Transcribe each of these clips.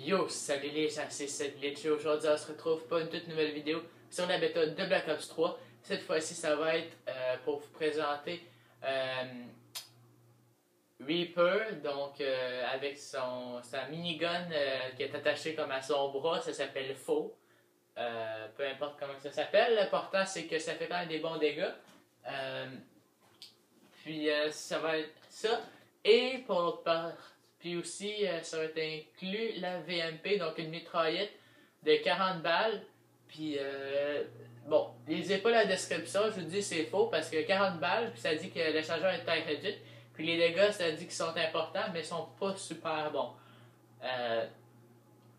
Yo, salut les gens, c'est Glitch. Aujourd'hui, on se retrouve pour une toute nouvelle vidéo sur la bêta de Black Ops 3. Cette fois-ci, ça va être pour vous présenter Reaper, donc avec sa minigun qui est attachée comme à son bras, ça s'appelle Faux. Peu importe comment ça s'appelle, l'important c'est que ça fait quand même des bons dégâts. Puis ça va être ça. Et pour l'autre part, puis aussi ça va être inclus la VMP, donc une mitraillette de 40 balles. Puis bon, lisez pas la description, je vous dis c'est faux parce que 40 balles, puis ça dit que le chargeur est taille réduite. Puis les dégâts, ça dit qu'ils sont importants, mais ils sont pas super bons.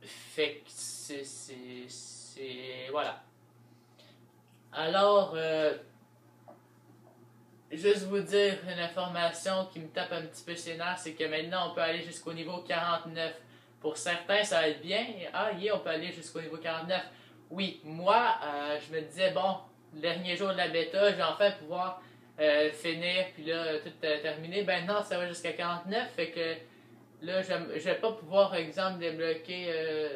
Fait que c'est voilà. Alors, juste vous dire une information qui me tape un petit peu ses nerfs, c'est que maintenant on peut aller jusqu'au niveau 49. Pour certains, ça va être bien. Ah, yeah, on peut aller jusqu'au niveau 49. Oui, moi, je me disais, bon, le dernier jour de la bêta, je vais enfin pouvoir finir, puis là, tout terminer. Ben non, ça va jusqu'à 49, fait que là, je vais pas pouvoir, par exemple, débloquer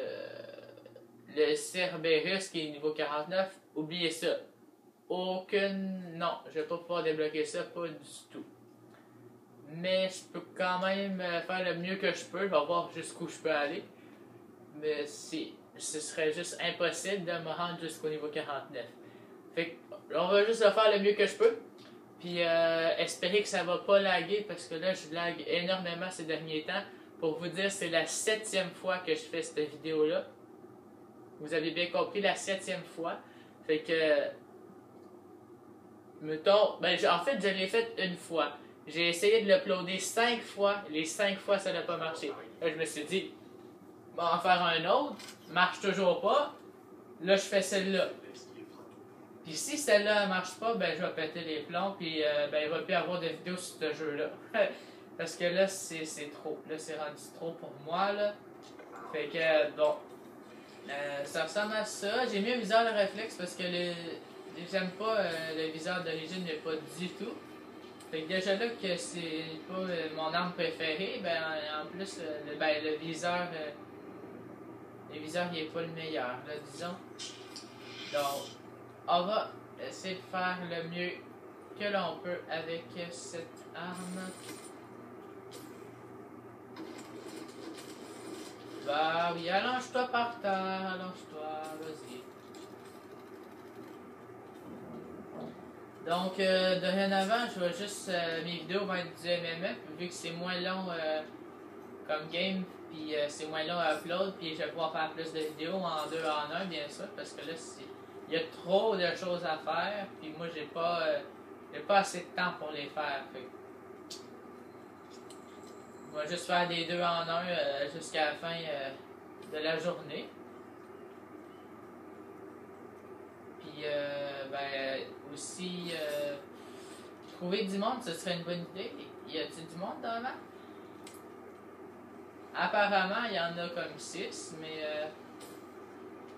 le Cerberus qui est niveau 49. Oubliez ça. Non, je vais pas pouvoir débloquer ça, pas du tout. Mais je peux quand même faire le mieux que je peux. Je vais voir jusqu'où je peux aller. Mais ce serait juste impossible de me rendre jusqu'au niveau 49. Fait que, on va juste faire le mieux que je peux. Puis espérer que ça va pas laguer parce que là, je lag énormément ces derniers temps. Pour vous dire, c'est la 7e fois que je fais cette vidéo-là. Vous avez bien compris, la 7e fois. Fait que mettons, en fait, je l'ai fait une fois. J'ai essayé de l'uploader 5 fois. Les 5 fois, ça n'a pas marché. Là, je me suis dit, bon, en faire un autre. Marche toujours pas. Là, je fais celle-là. Puis si celle-là ne marche pas, ben, je vais péter les plombs. Puis, ben, il va plus y avoir de vidéos sur ce jeu-là. Parce que là, c'est trop. Là, c'est rendu trop pour moi, là. Fait que, bon. Ça ressemble à ça. J'ai mis un viseur de réflexe parce que j'aime pas le viseur d'origine, mais pas du tout. Fait que déjà là que c'est pas mon arme préférée, ben en plus le viseur il est pas le meilleur, là, disons. Donc on va essayer de faire le mieux que l'on peut avec cette arme. Bah oui, allonge-toi par terre, allonge-toi, vas-y. Donc, dorénavant, je vais juste. Mes vidéos vont être du MMF, vu que c'est moins long comme game, puis c'est moins long à upload, puis je vais pouvoir faire plus de vidéos en 2 en 1, bien sûr, parce que là, il y a trop de choses à faire, puis moi, j'ai pas assez de temps pour les faire. Fait. On va juste faire des 2 en 1 jusqu'à la fin de la journée. Puis, aussi, trouver du monde, ce serait une bonne idée. Y a-t-il du monde dans la map? Apparemment, il y en a comme 6, mais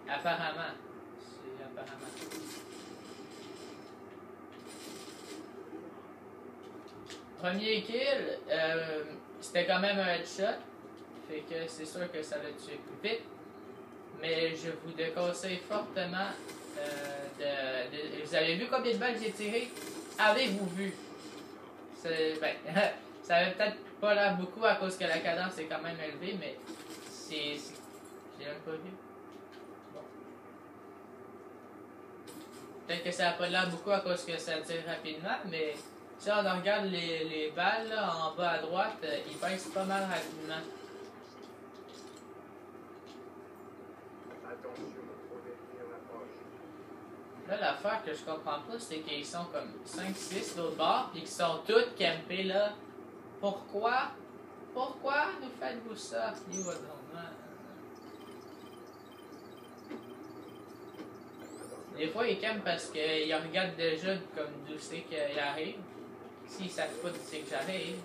apparemment. C'est apparemment. Premier kill, c'était quand même un headshot. Fait que c'est sûr que ça l'a tué plus vite. Mais je vous déconseille fortement vous avez vu combien de balles j'ai tiré? Avez-vous vu? Ben, ça avait peut-être pas l'air beaucoup à cause que la cadence est quand même élevée, mais j'ai même pas vu. Bon. Peut-être que ça n'a pas l'air beaucoup à cause que ça tire rapidement, mais si on regarde les balles là, en bas à droite, ils baissent pas mal rapidement. Là, l'affaire que je comprends pas, c'est qu'ils sont comme 5-6 l'autre bord, puis qu'ils sont tous campés là. Pourquoi? Pourquoi nous faites-vous ça? Des fois, ils campent parce qu'ils regardent déjà comme d'où c'est qu'ils arrivent. S'ils savent pas d'où c'est que j'arrive,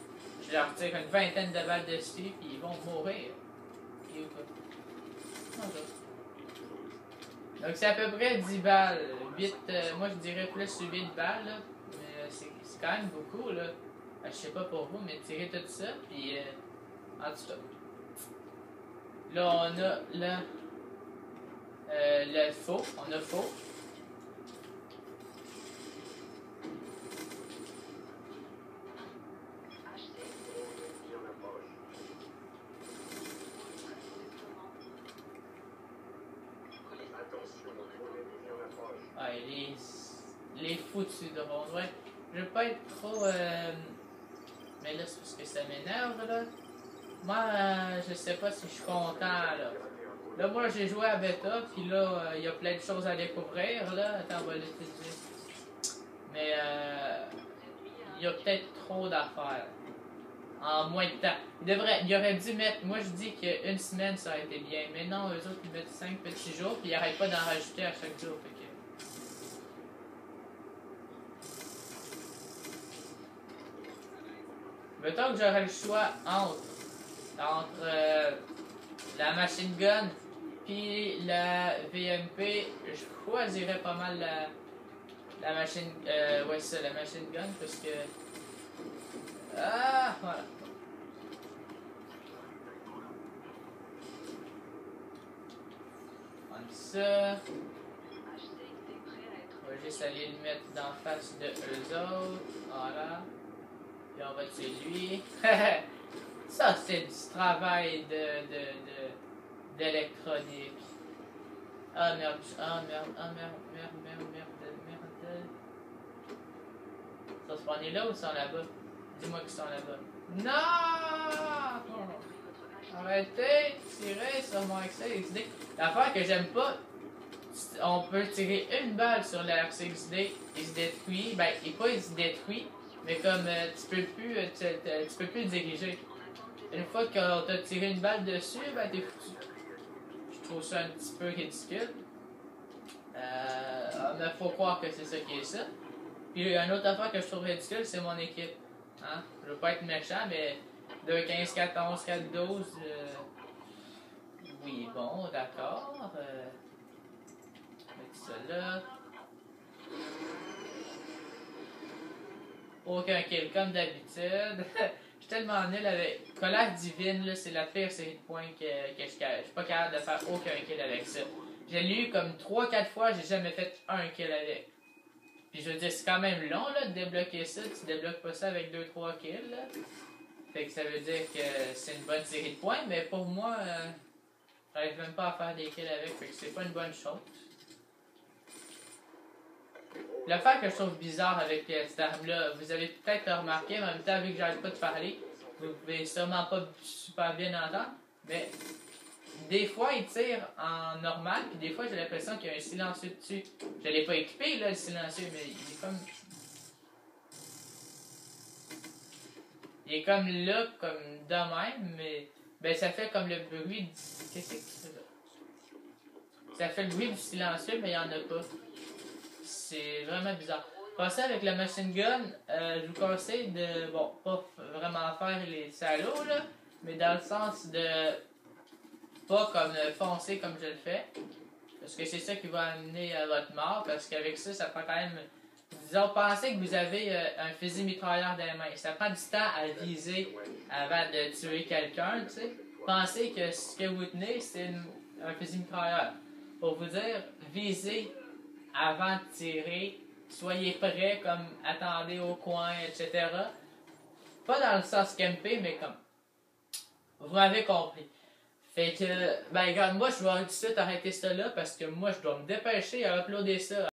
je leur tire une vingtaine de balles dessus, puis ils vont mourir. Donc c'est à peu près 10 balles. 8, moi je dirais plus 8 balles, là. Mais c'est quand même beaucoup, là. Je sais pas pour vous, mais tirez tout ça, puis en tout cas. Là, on a le faux. On a faux. Ah, les foutus drones, ouais. Je veux pas être trop. Mais là, c'est parce que ça m'énerve, là. Moi, je sais pas si je suis content, là. Là, moi, j'ai joué à bêta, puis là, il y a plein de choses à découvrir, là. Attends, on va l'utiliser. Mais, il y a peut-être trop d'affaires. En moins de temps. Il aurait dû mettre. Moi, je dis qu'une semaine, ça aurait été bien. Mais non, eux autres, ils mettent 5 petits jours, puis ils n'arrêtent pas d'en rajouter à chaque jour. Fait que... Mettons que j'aurais le choix entre la machine gun puis la VMP, je choisirais pas mal la machine ouais ça, la machine gun parce que voilà. Comme ça. On va juste aller le mettre d'en face de eux autres. Voilà. Puis on va tuer lui. Ça, c'est du travail d'électronique. Ah merde, ah merde, ah merde. Ça se prend là ou sont là-bas? Dis-moi qu'ils sont là-bas. Non! Arrêtez de tirer sur mon XD. L'affaire que j'aime pas, on peut tirer une balle sur le RCXD, il se détruit. Ben, il se détruit, mais comme tu peux plus le diriger. Une fois qu'on t'a tiré une balle dessus, ben t'es foutu. Je trouve ça un petit peu ridicule. Mais faut croire que c'est ça qui est ça. Puis une autre affaire que je trouve ridicule, c'est mon équipe. Hein? Je veux pas être méchant, mais 2, 15, 4, 11, 4, 12. Oui, bon, d'accord. Mettre ça là. Aucun kill, comme d'habitude. Je suis tellement nul avec. Colère divine, là, c'est la pire série de points que je suis pas capable de faire aucun kill avec ça. J'ai lu comme 3-4 fois, j'ai jamais fait un kill avec. Puis je veux dire, c'est quand même long là, de débloquer ça. Tu débloques pas ça avec 2-3 kills. Là. Fait que ça veut dire que c'est une bonne série de points, mais pour moi, j'arrive même pas à faire des kills avec. Fait que c'est pas une bonne chose. L'affaire que je trouve bizarre avec cette arme-là, vous avez peut-être remarqué, mais en même temps, vu que j'arrête pas de parler, vous pouvez sûrement pas super bien entendre, mais des fois, il tire en normal, puis des fois, j'ai l'impression qu'il y a un silencieux dessus. Je l'ai pas équipé, là, le silencieux, mais il est comme... Il est comme là, comme de même, mais... Ben, ça fait comme le bruit du... Qu'est-ce que c'est là? Ça fait le bruit du silencieux, mais il y en a pas. C'est vraiment bizarre. Passer avec la machine gun, je vous conseille de... Bon, pas vraiment faire les salauds, là, mais dans le sens de... Pas comme foncer comme je le fais. Parce que c'est ça qui va amener à votre mort. Parce qu'avec ça, ça prend quand même... Disons, pensez que vous avez un fusil mitrailleur dans les mains. Ça prend du temps à viser avant de tuer quelqu'un, tu sais. Pensez que ce que vous tenez, c'est un fusil mitrailleur. Pour vous dire, visez avant de tirer. Soyez prêts, comme attendez au coin, etc. Pas dans le sens camper, mais comme... Vous m'avez compris. Fait que, ben regarde, moi je vais tout de suite arrêter ça là parce que moi je dois me dépêcher à uploader ça.